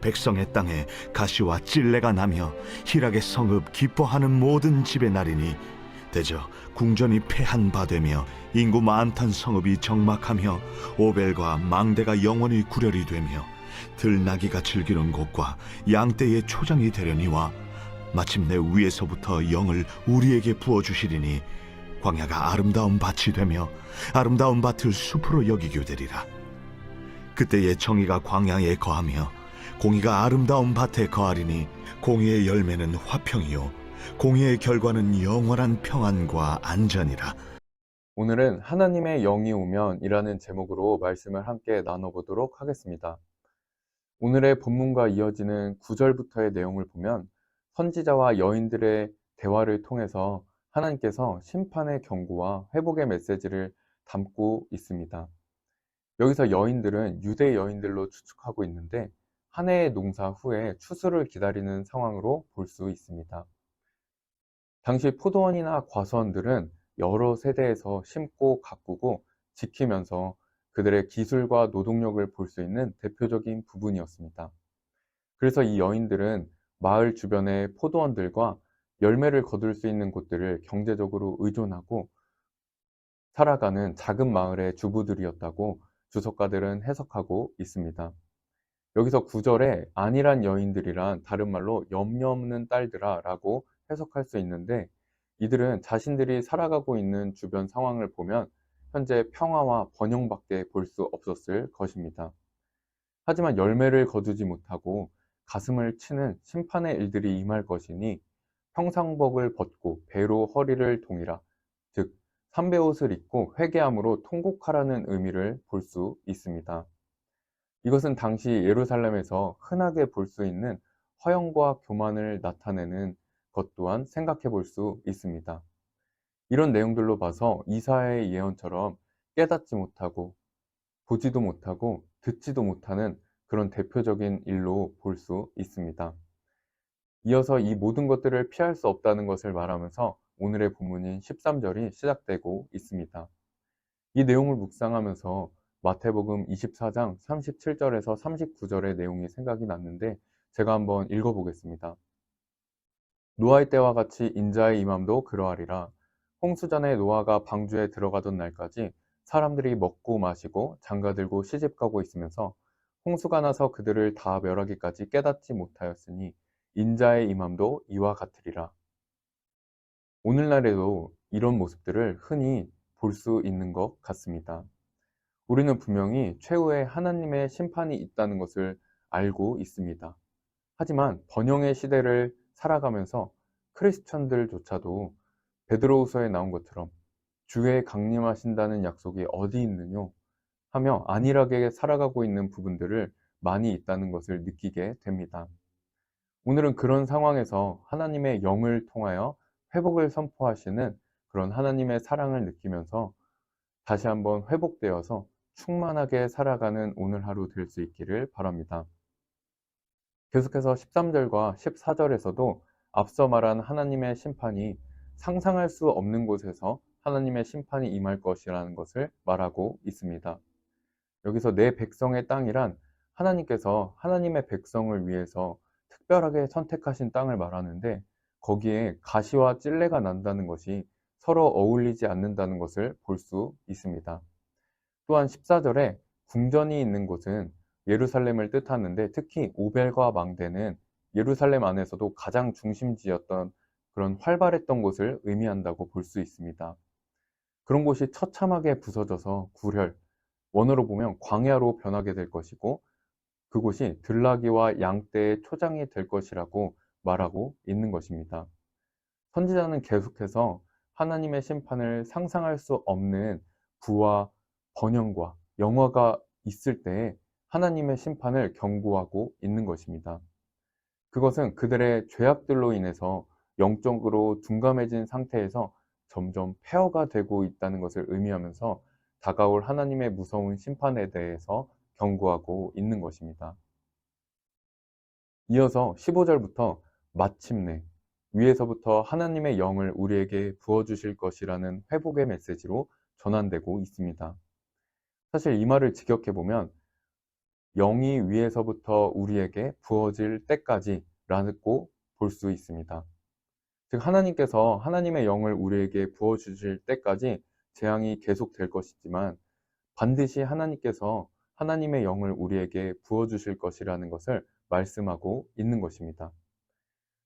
백성의 땅에 가시와 찔레가 나며 희락의 성읍 기뻐하는 모든 집에 나리니 대저 궁전이 패한 바 되며 인구 많던 성읍이 적막하며 오벨과 망대가 영원히 구렬이 되며 들나귀가 즐기는 곳과 양떼의 초장이 되려니와 마침내 위에서부터 영을 우리에게 부어주시리니 광야가 아름다운 밭이 되며 아름다운 밭을 숲으로 여기게 되리라. 그때의 정의가 광야에 거하며 공의가 아름다운 밭에 거하리니 공의의 열매는 화평이요 공의의 결과는 영원한 평안과 안전이라. 오늘은 하나님의 영이 오면 이라는 제목으로 말씀을 함께 나눠보도록 하겠습니다. 오늘의 본문과 이어지는 9절부터의 내용을 보면 선지자와 여인들의 대화를 통해서 하나님께서 심판의 경고와 회복의 메시지를 담고 있습니다. 여기서 여인들은 유대 여인들로 추측하고 있는데 한 해의 농사 후에 추수를 기다리는 상황으로 볼 수 있습니다. 당시 포도원이나 과수원들은 여러 세대에서 심고 가꾸고 지키면서 그들의 기술과 노동력을 볼 수 있는 대표적인 부분이었습니다. 그래서 이 여인들은 마을 주변의 포도원들과 열매를 거둘 수 있는 곳들을 경제적으로 의존하고 살아가는 작은 마을의 주부들이었다고 주석가들은 해석하고 있습니다. 여기서 9절에 안일한 여인들이란 다른 말로 염려 없는 딸들아 라고 해석할 수 있는데 이들은 자신들이 살아가고 있는 주변 상황을 보면 현재 평화와 번영밖에 볼 수 없었을 것입니다. 하지만 열매를 거두지 못하고 가슴을 치는 심판의 일들이 임할 것이니 평상복을 벗고 배로 허리를 동이라, 즉 삼배옷을 입고 회개함으로 통곡하라는 의미를 볼 수 있습니다. 이것은 당시 예루살렘에서 흔하게 볼 수 있는 허영과 교만을 나타내는 것 또한 생각해 볼 수 있습니다. 이런 내용들로 봐서 이사야의 예언처럼 깨닫지 못하고 보지도 못하고 듣지도 못하는 그런 대표적인 일로 볼 수 있습니다. 이어서 이 모든 것들을 피할 수 없다는 것을 말하면서 오늘의 본문인 13절이 시작되고 있습니다. 이 내용을 묵상하면서 마태복음 24장 37절에서 39절의 내용이 생각이 났는데 제가 한번 읽어보겠습니다. 노아의 때와 같이 인자의 임함도 그러하리라. 홍수전에 노아가 방주에 들어가던 날까지 사람들이 먹고 마시고 장가들고 시집가고 있으면서 홍수가 나서 그들을 다 멸하기까지 깨닫지 못하였으니 인자의 임함도 이와 같으리라. 오늘날에도 이런 모습들을 흔히 볼 수 있는 것 같습니다. 우리는 분명히 최후에 하나님의 심판이 있다는 것을 알고 있습니다. 하지만 번영의 시대를 살아가면서 크리스천들조차도 베드로후서에 나온 것처럼 주의 강림하신다는 약속이 어디 있느뇨 하며 안일하게 살아가고 있는 부분들을 많이 있다는 것을 느끼게 됩니다. 오늘은 그런 상황에서 하나님의 영을 통하여 회복을 선포하시는 그런 하나님의 사랑을 느끼면서 다시 한번 회복되어서 충만하게 살아가는 오늘 하루 될 수 있기를 바랍니다. 계속해서 13절과 14절에서도 앞서 말한 하나님의 심판이 상상할 수 없는 곳에서 하나님의 심판이 임할 것이라는 것을 말하고 있습니다. 여기서 내 백성의 땅이란 하나님께서 하나님의 백성을 위해서 특별하게 선택하신 땅을 말하는데 거기에 가시와 찔레가 난다는 것이 서로 어울리지 않는다는 것을 볼 수 있습니다. 또한 14절에 궁전이 있는 곳은 예루살렘을 뜻하는데 특히 오벨과 망대는 예루살렘 안에서도 가장 중심지였던 그런 활발했던 곳을 의미한다고 볼 수 있습니다. 그런 곳이 처참하게 부서져서 구렬, 원어로 보면 광야로 변하게 될 것이고 그곳이 들나귀와 양떼의 초장이 될 것이라고 말하고 있는 것입니다. 선지자는 계속해서 하나님의 심판을 상상할 수 없는 부와 번영과 영화가 있을 때에 하나님의 심판을 경고하고 있는 것입니다. 그것은 그들의 죄악들로 인해서 영적으로 둔감해진 상태에서 점점 폐허가 되고 있다는 것을 의미하면서 다가올 하나님의 무서운 심판에 대해서 경고하고 있는 것입니다. 이어서 15절부터 마침내 위에서부터 하나님의 영을 우리에게 부어주실 것이라는 회복의 메시지로 전환되고 있습니다. 사실 이 말을 직역해보면 영이 위에서부터 우리에게 부어질 때까지라고 볼 수 있습니다. 즉 하나님께서 하나님의 영을 우리에게 부어주실 때까지 재앙이 계속될 것이지만 반드시 하나님께서 하나님의 영을 우리에게 부어주실 것이라는 것을 말씀하고 있는 것입니다.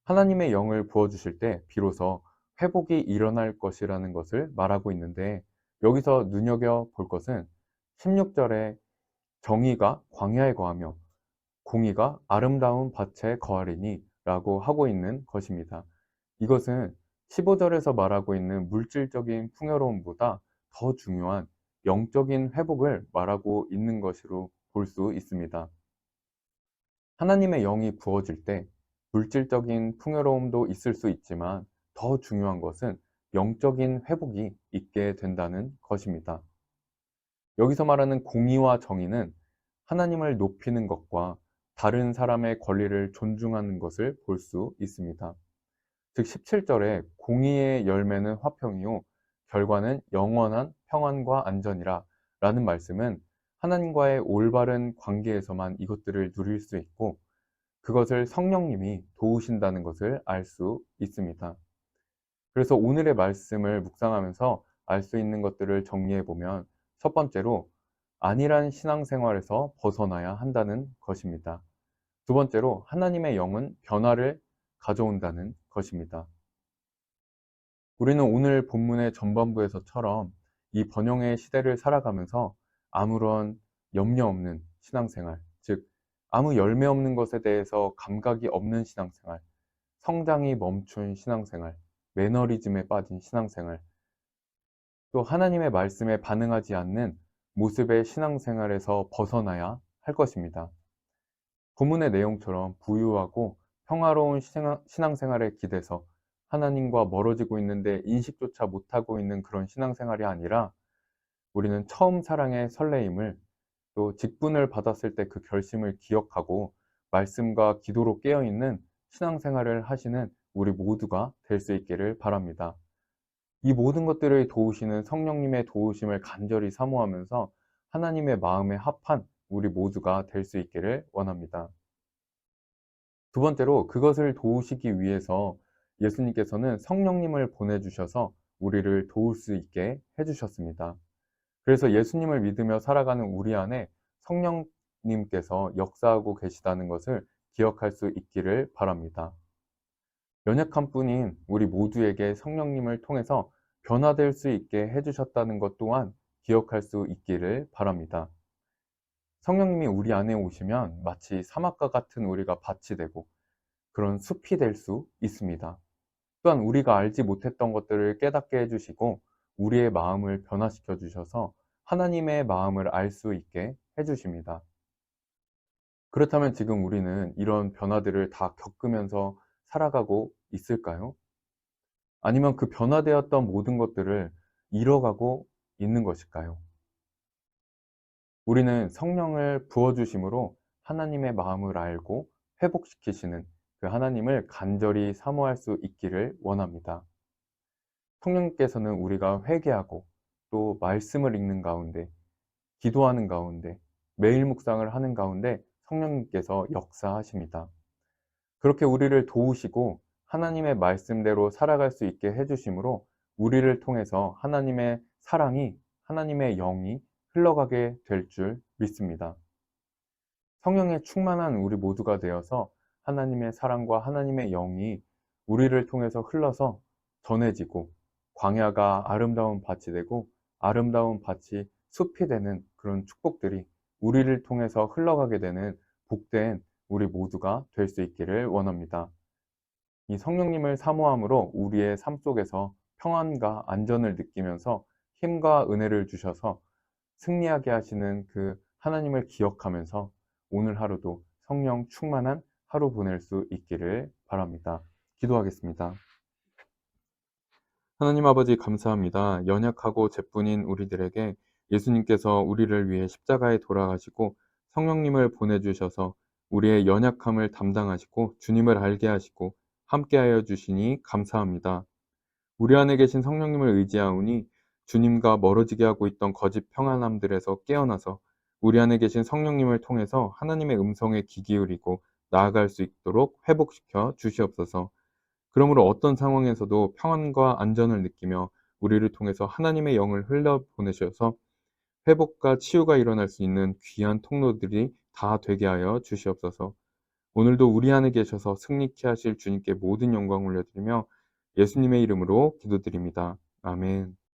하나님의 영을 부어주실 때 비로소 회복이 일어날 것이라는 것을 말하고 있는데, 여기서 눈여겨볼 것은 16절에 정의가 광야에 거하며 공의가 아름다운 밭에 거하리니 라고 하고 있는 것입니다. 이것은 15절에서 말하고 있는 물질적인 풍요로움보다 더 중요한 영적인 회복을 말하고 있는 것으로 볼 수 있습니다. 하나님의 영이 부어질 때 물질적인 풍요로움도 있을 수 있지만 더 중요한 것은 영적인 회복이 있게 된다는 것입니다. 여기서 말하는 공의와 정의는 하나님을 높이는 것과 다른 사람의 권리를 존중하는 것을 볼 수 있습니다. 즉 17절에 공의의 열매는 화평이요 결과는 영원한 평안과 안전이라 라는 말씀은 하나님과의 올바른 관계에서만 이것들을 누릴 수 있고 그것을 성령님이 도우신다는 것을 알 수 있습니다. 그래서 오늘의 말씀을 묵상하면서 알 수 있는 것들을 정리해 보면, 첫 번째로 안일한 신앙생활에서 벗어나야 한다는 것입니다. 두 번째로 하나님의 영은 변화를 가져온다는 것입니다. 우리는 오늘 본문의 전반부에서처럼 이 번영의 시대를 살아가면서 아무런 염려 없는 신앙생활, 즉 아무 열매 없는 것에 대해서 감각이 없는 신앙생활, 성장이 멈춘 신앙생활, 매너리즘에 빠진 신앙생활, 또 하나님의 말씀에 반응하지 않는 모습의 신앙생활에서 벗어나야 할 것입니다. 본문의 내용처럼 부유하고 평화로운 신앙생활에 기대서 하나님과 멀어지고 있는데 인식조차 못하고 있는 그런 신앙생활이 아니라, 우리는 처음 사랑의 설레임을, 또 직분을 받았을 때 그 결심을 기억하고 말씀과 기도로 깨어있는 신앙생활을 하시는 우리 모두가 될 수 있기를 바랍니다. 이 모든 것들을 도우시는 성령님의 도우심을 간절히 사모하면서 하나님의 마음에 합한 우리 모두가 될 수 있기를 원합니다. 두 번째로 그것을 도우시기 위해서 예수님께서는 성령님을 보내주셔서 우리를 도울 수 있게 해주셨습니다. 그래서 예수님을 믿으며 살아가는 우리 안에 성령님께서 역사하고 계시다는 것을 기억할 수 있기를 바랍니다. 연약한 뿐인 우리 모두에게 성령님을 통해서 변화될 수 있게 해주셨다는 것 또한 기억할 수 있기를 바랍니다. 성령님이 우리 안에 오시면 마치 사막과 같은 우리가 밭이 되고 그런 숲이 될 수 있습니다. 또한 우리가 알지 못했던 것들을 깨닫게 해주시고 우리의 마음을 변화시켜 주셔서 하나님의 마음을 알 수 있게 해주십니다. 그렇다면 지금 우리는 이런 변화들을 다 겪으면서 살아가고 있을까요? 아니면 그 변화되었던 모든 것들을 잃어가고 있는 것일까요? 우리는 성령을 부어주심으로 하나님의 마음을 알고 회복시키시는 그 하나님을 간절히 사모할 수 있기를 원합니다. 성령님께서는 우리가 회개하고 또 말씀을 읽는 가운데, 기도하는 가운데, 매일 묵상을 하는 가운데 성령님께서 역사하십니다. 그렇게 우리를 도우시고 하나님의 말씀대로 살아갈 수 있게 해주심으로 우리를 통해서 하나님의 사랑이, 하나님의 영이 흘러가게 될 줄 믿습니다. 성령에 충만한 우리 모두가 되어서 하나님의 사랑과 하나님의 영이 우리를 통해서 흘러서 전해지고 광야가 아름다운 밭이 되고 아름다운 밭이 숲이 되는 그런 축복들이 우리를 통해서 흘러가게 되는 복된 우리 모두가 될 수 있기를 원합니다. 이 성령님을 사모함으로 우리의 삶 속에서 평안과 안전을 느끼면서 힘과 은혜를 주셔서 승리하게 하시는 그 하나님을 기억하면서 오늘 하루도 성령 충만한 하루 보낼 수 있기를 바랍니다. 기도하겠습니다. 하나님 아버지 감사합니다. 연약하고 죄뿐인 우리들에게 예수님께서 우리를 위해 십자가에 돌아가시고 성령님을 보내주셔서 우리의 연약함을 담당하시고 주님을 알게 하시고 함께하여 주시니 감사합니다. 우리 안에 계신 성령님을 의지하오니 주님과 멀어지게 하고 있던 거짓 평안함들에서 깨어나서 우리 안에 계신 성령님을 통해서 하나님의 음성에 귀 기울이고 나아갈 수 있도록 회복시켜 주시옵소서. 그러므로 어떤 상황에서도 평안과 안전을 느끼며 우리를 통해서 하나님의 영을 흘려보내셔서 회복과 치유가 일어날 수 있는 귀한 통로들이 다 되게 하여 주시옵소서. 오늘도 우리 안에 계셔서 승리케 하실 주님께 모든 영광을 올려드리며 예수님의 이름으로 기도드립니다. 아멘.